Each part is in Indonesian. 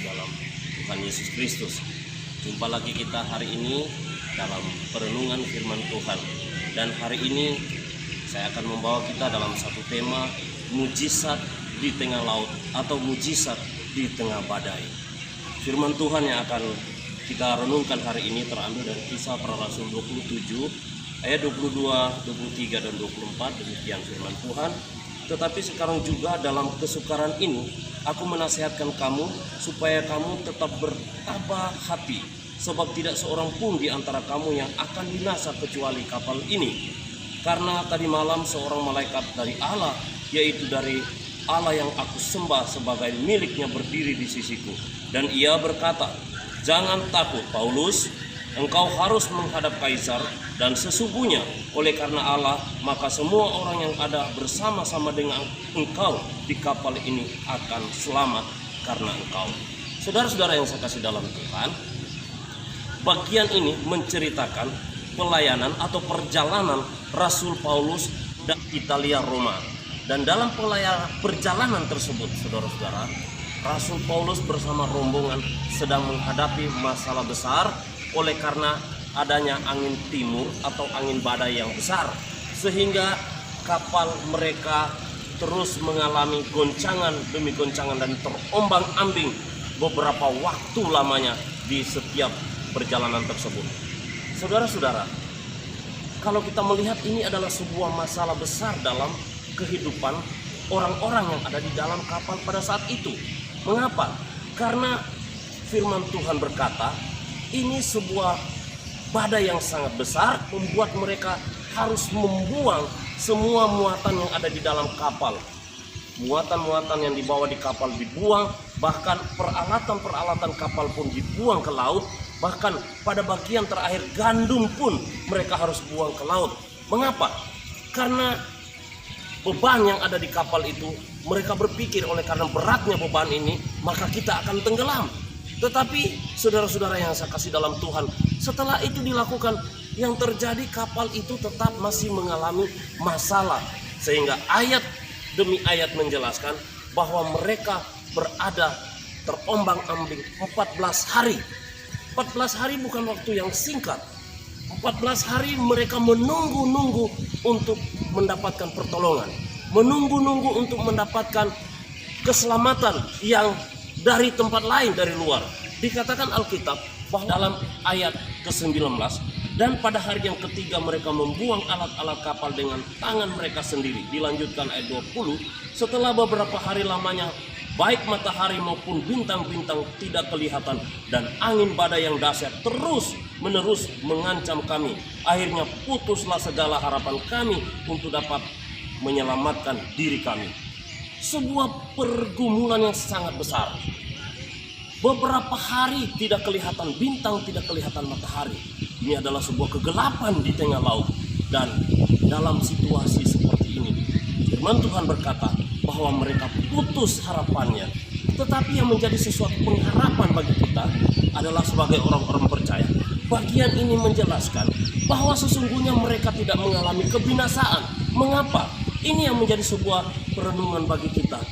dalam Tuhan Yesus Kristus. Jumpa lagi kita hari ini dalam perenungan firman Tuhan. Dan hari ini saya akan membawa kita dalam satu tema, mujizat di tengah laut atau mujizat di tengah badai. Firman Tuhan yang akan kita renungkan hari ini terambil dari Kisah Para Rasul 27 ayat 22, 23 dan 24. Demikian firman Tuhan. Tetapi sekarang juga dalam kesukaran ini aku menasihatkan kamu supaya kamu tetap bertabah hati, sebab tidak seorang pun di antara kamu yang akan binasa kecuali kapal ini. Karena tadi malam seorang malaikat dari Allah, yaitu dari Allah yang aku sembah sebagai miliknya, berdiri di sisiku. Dan ia berkata, "Jangan takut Paulus, engkau harus menghadap Kaisar, dan sesungguhnya oleh karena Allah maka semua orang yang ada bersama-sama dengan engkau di kapal ini akan selamat karena engkau." Saudara-saudara yang saya kasih dalam Tuhan, bagian ini menceritakan pelayanan atau perjalanan Rasul Paulus dari Italia Roma. Dan dalam perjalanan tersebut, saudara-saudara, Rasul Paulus bersama rombongan sedang menghadapi masalah besar oleh karena adanya angin timur atau angin badai yang besar, sehingga kapal mereka terus mengalami goncangan demi goncangan dan terombang-ambing beberapa waktu lamanya di setiap perjalanan tersebut. Saudara-saudara, kalau kita melihat ini adalah sebuah masalah besar dalam kehidupan orang-orang yang ada di dalam kapal pada saat itu. Mengapa? Karena firman Tuhan berkata, ini sebuah badai yang sangat besar membuat mereka harus membuang semua muatan yang ada di dalam kapal. Muatan-muatan yang dibawa di kapal dibuang, bahkan peralatan-peralatan kapal pun dibuang ke laut. Bahkan pada bagian terakhir gandum pun mereka harus buang ke laut. Mengapa? Karena beban yang ada di kapal itu, mereka berpikir oleh karena beratnya beban ini, maka kita akan tenggelam. Tetapi saudara-saudara yang saya kasih dalam Tuhan, setelah itu dilakukan, yang terjadi kapal itu tetap masih mengalami masalah. Sehingga ayat demi ayat menjelaskan bahwa mereka berada terombang-ambing 14 hari. 14 hari bukan waktu yang singkat. 14 hari mereka menunggu-nunggu untuk mendapatkan pertolongan. Menunggu-nunggu untuk mendapatkan keselamatan yang dari tempat lain, dari luar. Dikatakan Alkitab bahwa dalam ayat ke-19, dan pada hari yang ketiga mereka membuang alat-alat kapal dengan tangan mereka sendiri. Dilanjutkan ayat 20, setelah beberapa hari lamanya baik matahari maupun bintang-bintang tidak kelihatan, dan angin badai yang dahsyat terus menerus mengancam kami. Akhirnya putuslah segala harapan kami untuk dapat menyelamatkan diri kami. Sebuah pergumulan yang sangat besar. Beberapa hari tidak kelihatan bintang, tidak kelihatan matahari. Ini adalah sebuah kegelapan di tengah laut. Dan dalam situasi seperti ini, firman Tuhan berkata bahwa mereka putus harapannya. Tetapi yang menjadi sesuatu pengharapan bagi kita adalah sebagai orang-orang percaya. Bagian ini menjelaskan bahwa sesungguhnya mereka tidak mengalami kebinasaan. Mengapa? Ini yang menjadi sebuah perenungan bagi kita.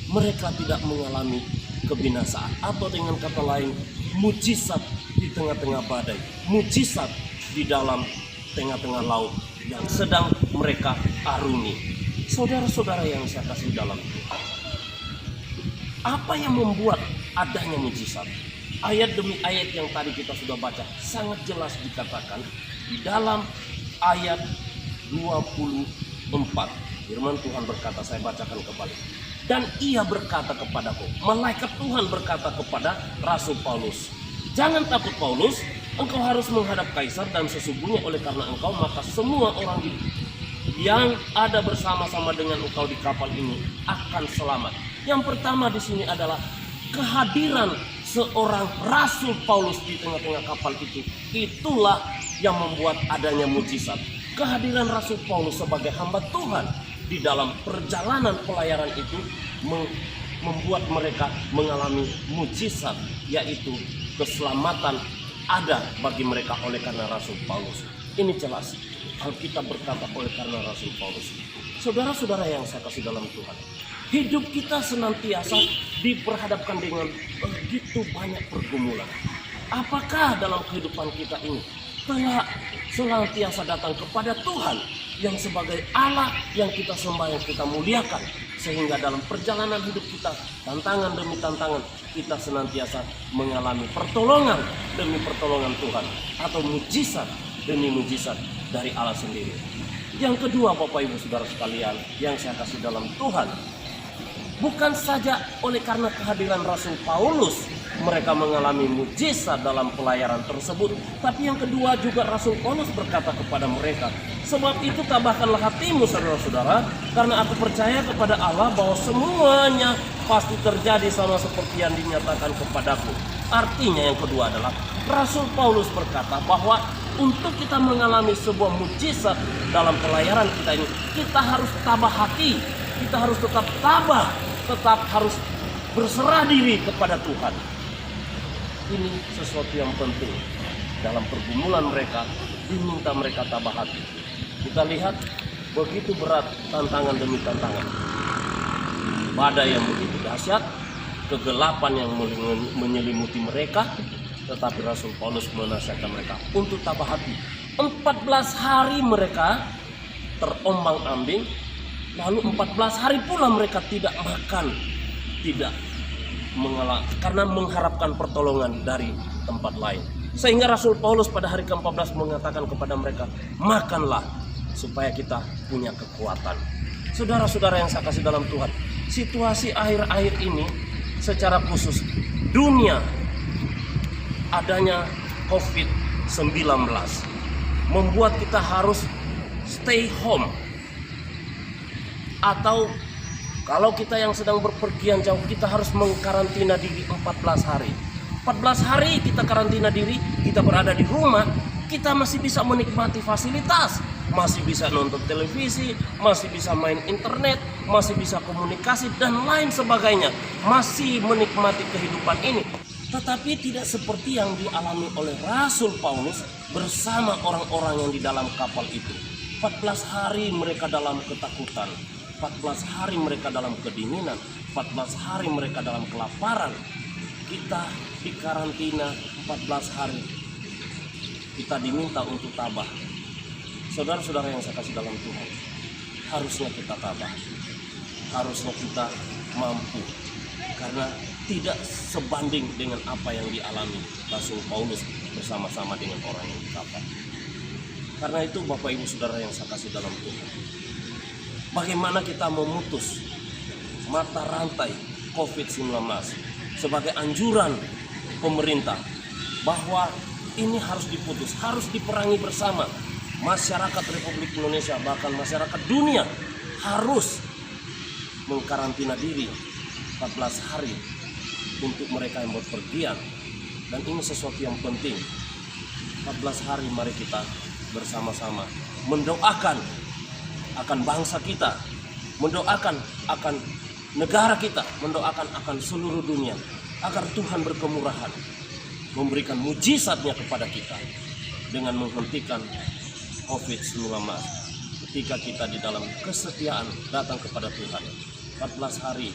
Mereka tidak mengalami kebinasaan, atau dengan kata lain, mujizat di tengah-tengah badai, mujizat di dalam tengah-tengah laut yang sedang mereka arungi. Saudara-saudara yang saya kasih dalam Tuhan, apa yang membuat adanya mujizat? Ayat demi ayat yang tadi kita sudah baca sangat jelas dikatakan di dalam ayat 24. Firman Tuhan berkata, saya bacakan kembali. Dan ia berkata kepadaku, malaikat Tuhan berkata kepada Rasul Paulus, "Jangan takut Paulus, engkau harus menghadap Kaisar, dan sesungguhnya oleh karena engkau maka semua orang yang ada bersama-sama dengan engkau di kapal ini akan selamat." Yang pertama di sini adalah kehadiran seorang Rasul Paulus di tengah-tengah kapal itu. Itulah yang membuat adanya mujizat. Kehadiran Rasul Paulus sebagai hamba Tuhan di dalam perjalanan pelayaran itu membuat mereka mengalami mujizat, yaitu keselamatan ada bagi mereka oleh karena Rasul Paulus. Ini jelas Alkitab berkata oleh karena Rasul Paulus. Saudara-saudara yang saya kasih dalam Tuhan, hidup kita senantiasa diperhadapkan dengan begitu banyak pergumulan. Apakah dalam kehidupan kita ini telah senantiasa datang kepada Tuhan yang sebagai Allah yang kita sembah, yang kita muliakan, sehingga dalam perjalanan hidup kita, tantangan demi tantangan, kita senantiasa mengalami pertolongan demi pertolongan Tuhan, atau mujizat demi mujizat dari Allah sendiri. Yang kedua, Bapak Ibu Saudara sekalian yang saya kasih dalam Tuhan, bukan saja oleh karena kehadiran Rasul Paulus mereka mengalami mujizat dalam pelayaran tersebut, tapi yang kedua juga Rasul Paulus berkata kepada mereka, sebab itu tabahkanlah hatimu saudara-saudara, karena aku percaya kepada Allah bahwa semuanya pasti terjadi sama seperti yang dinyatakan kepadaku. Artinya yang kedua adalah Rasul Paulus berkata bahwa untuk kita mengalami sebuah mujizat dalam pelayaran kita ini, kita harus tabah hati, kita harus tetap tabah, tetap harus berserah diri kepada Tuhan. Ini sesuatu yang penting. Dalam pergumulan mereka, diminta mereka tabah hati. Kita lihat begitu berat tantangan demi tantangan. Badai yang begitu dahsyat, kegelapan yang menyelimuti mereka, tetapi Rasul Paulus menasihatkan mereka untuk tabah hati. 14 hari mereka terombang-ambing, lalu 14 hari pula mereka tidak makan, tidak mengalah, karena mengharapkan pertolongan dari tempat lain. Sehingga Rasul Paulus pada hari ke-14 mengatakan kepada mereka, makanlah supaya kita punya kekuatan. Saudara-saudara yang saya kasih dalam Tuhan, situasi akhir-akhir ini secara khusus dunia, adanya COVID-19 membuat kita harus stay home, atau kalau kita yang sedang berpergian jauh, kita harus mengkarantina diri 14 hari. 14 hari kita karantina diri, kita berada di rumah, kita masih bisa menikmati fasilitas, masih bisa nonton televisi, masih bisa main internet, masih bisa komunikasi dan lain sebagainya, masih menikmati kehidupan ini. Tetapi tidak seperti yang dialami oleh Rasul Paulus bersama orang-orang yang di dalam kapal itu. 14 hari mereka dalam ketakutan, 14 hari mereka dalam kedinginan, 14 hari mereka dalam kelaparan. Kita di karantina 14 hari, kita diminta untuk tabah. Saudara-saudara yang saya kasih dalam Tuhan, harusnya kita tabah, harusnya kita mampu, karena tidak sebanding dengan apa yang dialami Rasul Paulus bersama-sama dengan orang yang di kapal. Karena itu Bapak Ibu Saudara yang saya kasih dalam Tuhan, bagaimana kita memutus mata rantai COVID-19 sebagai anjuran pemerintah bahwa ini harus diputus, harus diperangi bersama. Masyarakat Republik Indonesia, bahkan masyarakat dunia harus mengkarantina diri 14 hari untuk mereka yang berpergian. Dan ini sesuatu yang penting. 14 hari mari kita bersama-sama mendoakan akan bangsa kita, mendoakan akan negara kita, mendoakan akan seluruh dunia, agar Tuhan berkemurahan, memberikan mujizatnya kepada kita dengan menghentikan COVID-19 ketika kita di dalam kesetiaan datang kepada Tuhan. 14 hari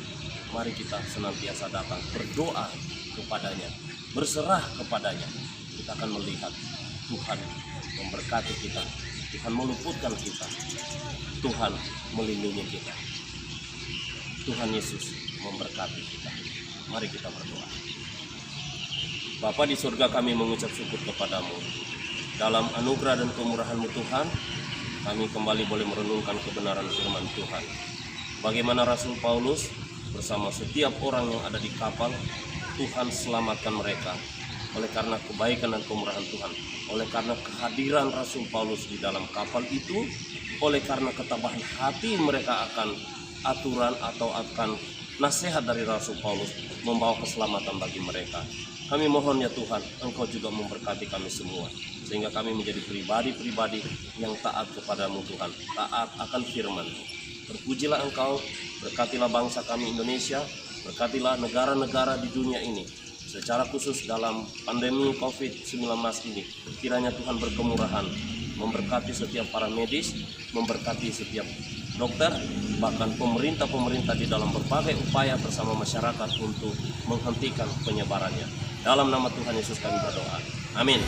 mari kita senantiasa datang berdoa kepadanya, berserah kepadanya. Kita akan melihat Tuhan memberkati kita, Tuhan meluputkan kita, Tuhan melindungi kita. Tuhan Yesus memberkati kita. Mari kita berdoa. Bapa di surga, kami mengucap syukur kepadamu. Dalam anugerah dan kemurahan-Mu Tuhan, kami kembali boleh merenungkan kebenaran firman Tuhan. Bagaimana Rasul Paulus bersama setiap orang yang ada di kapal, Tuhan selamatkan mereka. Oleh karena kebaikan dan kemurahan Tuhan, oleh karena kehadiran Rasul Paulus di dalam kapal itu, oleh karena ketabahan hati mereka akan aturan atau akan nasihat dari Rasul Paulus membawa keselamatan bagi mereka. Kami mohon ya Tuhan, Engkau juga memberkati kami semua, sehingga kami menjadi pribadi-pribadi yang taat kepadamu Tuhan, taat akan firman-Mu. Terpujilah Engkau, berkatilah bangsa kami Indonesia, berkatilah negara-negara di dunia ini, secara khusus dalam pandemi COVID-19 ini. Kiranya Tuhan berkemurahan, memberkati setiap para medis, memberkati setiap dokter, bahkan pemerintah di dalam berbagai upaya bersama masyarakat untuk menghentikan penyebarannya. Dalam nama Tuhan Yesus kami berdoa. Amin.